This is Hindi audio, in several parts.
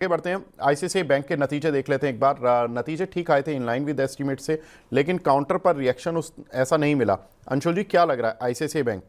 आगे बढ़ते हैं। आईसीआईसीआई बैंक के नतीजे देख लेते हैं एक बार। नतीजे ठीक आए थे, इन लाइन विद एस्टीमेट से, लेकिन काउंटर पर रिएक्शन उस ऐसा नहीं मिला। अंशुल जी, क्या लग रहा है ICICI bank?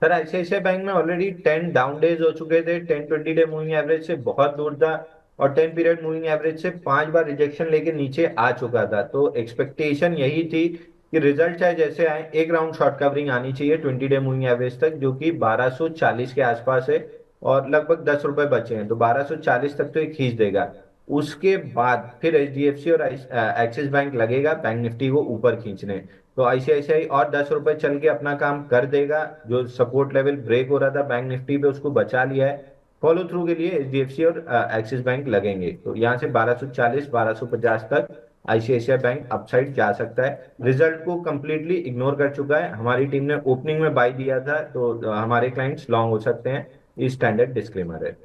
Sir ICICI bank में ऑलरेडी 10 डाउन डेज हो चुके थे। 10-20 डे मूविंग एवरेज से बहुत दूर था और 10 पीरियड मूविंग एवरेज से 5 बार रिजेक्शन लेके नीचे आ चुका था। तो एक्सपेक्टेशन यही थी कि रिजल्ट चाहे जैसे आए, एक राउंड शॉर्ट कवरिंग आनी चाहिए 20 डे मूविंग एवरेज तक, जो कि 1240 के आसपास है और लगभग 10 रुपए बचे हैं, तो 1240 तक तो ये खींच देगा। उसके बाद फिर एचडीएफसी और एक्सिस बैंक लगेगा बैंक निफ्टी को ऊपर खींचने। तो आईसीआईसीआई और 10 रुपए चल के अपना काम कर देगा। जो सपोर्ट लेवल ब्रेक हो रहा था बैंक निफ्टी पे, उसको बचा लिया है। फॉलो थ्रू के लिए एचडीएफसी और एक्सिस बैंक लगेंगे, तो यहाँ से 1240 1250 तक आईसीआईसीआई बैंक अपसाइड जा सकता है। रिजल्ट को कंप्लीटली इग्नोर कर चुका है। हमारी टीम ने ओपनिंग में बाई दिया था, तो हमारे क्लाइंट्स लॉन्ग हो सकते हैं। ये स्टैंडर्ड डिस्क्लेमर है।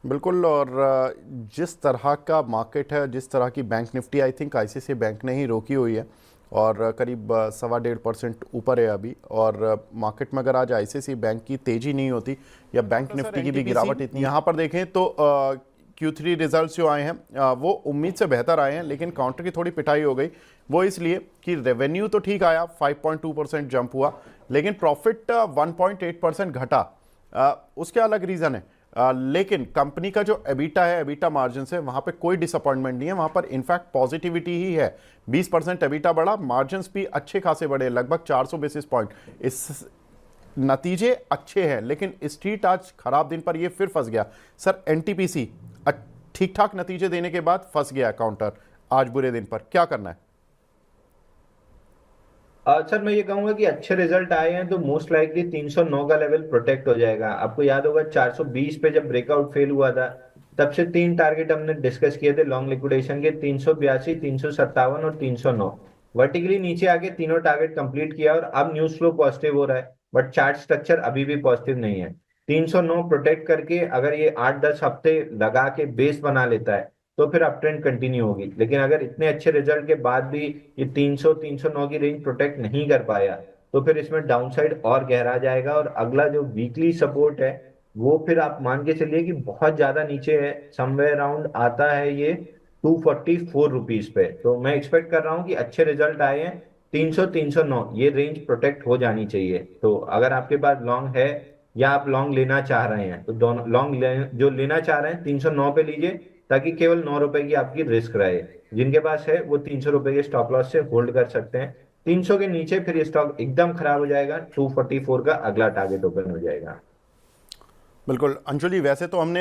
बिल्कुल। और जिस तरह का मार्केट है, जिस तरह की bank Nifty, I think ICICI bank ने ही रोकी हुई है और करीब 1.25% ऊपर है अभी। और मार्केट में अगर आज आईसीआईसीआई बैंक की तेजी नहीं होती या बैंक निफ्टी की भी गिरावट इतनी, यहाँ पर देखें तो Q3 रिजल्ट्स जो आए हैं वो उम्मीद से बेहतर आए हैं, लेकिन काउंटर की थोड़ी पिटाई हो गई। वो इसलिए कि रेवेन्यू तो ठीक आया, 5.2% जंप हुआ, लेकिन प्रॉफिट 1.8% घटा। उसके अलग रीज़न है। लेकिन कंपनी का जो एबिटा है, एबिटा मार्जिन से वहां पे कोई डिसअपॉइंटमेंट नहीं है, वहां पर इनफैक्ट पॉजिटिविटी ही है। 20% एबिटा बढ़ा, मार्जिन्स भी अच्छे खासे बढ़े, लगभग 400 बेसिस पॉइंट। इस नतीजे अच्छे हैं, लेकिन स्ट्रीट आज खराब दिन पर ये फिर फंस गया। सर, एनटीपीसी ठीक ठाक नतीजे देने के बाद फंस गया काउंटर आज बुरे दिन पर, क्या करना है? सर मैं ये कहूंगा कि अच्छे रिजल्ट आए हैं तो मोस्ट लाइकली 309 का लेवल प्रोटेक्ट हो जाएगा। आपको याद होगा 420 पे जब ब्रेकआउट फेल हुआ था, तब से तीन टारगेट हमने डिस्कस किए थे लॉन्ग लिक्विडेशन के, 382, 357 और 309। वर्टिकली नीचे आके तीनों टारगेट कंप्लीट किया और अब न्यूज फ्लो पॉजिटिव हो रहा है, बट चार्ट स्ट्रक्चर अभी भी पॉजिटिव नहीं है। 309 प्रोटेक्ट करके अगर ये 8-10 हफ्ते लगा के बेस बना लेता है तो फिर अप ट्रेंड कंटिन्यू होगी। लेकिन अगर इतने अच्छे रिजल्ट के बाद भी ये 300 309 की रेंज प्रोटेक्ट नहीं कर पाया, तो फिर इसमें डाउनसाइड और गहरा जाएगा और अगला जो वीकली सपोर्ट है वो फिर आप मान के चलिए कि बहुत ज्यादा नीचे है। समवेयर अराउंड आता है ये 244 रुपीज पे। तो मैं एक्सपेक्ट कर रहा हूँ कि अच्छे रिजल्ट आए हैं, 300 309 ये रेंज प्रोटेक्ट हो जानी चाहिए। तो अगर आपके पास लॉन्ग है या आप लॉन्ग लेना चाह रहे हैं, तो दोनों लॉन्ग जो लेना चाह रहे हैं 309 पे लीजिए, ताकि केवल 9 रुपए की आपकी रिस्क रहे। जिनके पास है वो 300 रुपए के स्टॉप लॉस से होल्ड कर सकते हैं। 300 के नीचे फिर ये स्टॉक एकदम खराब हो जाएगा, 244 का अगला टारगेट ओपन हो जाएगा। बिल्कुल अंशुल जी, वैसे तो हमने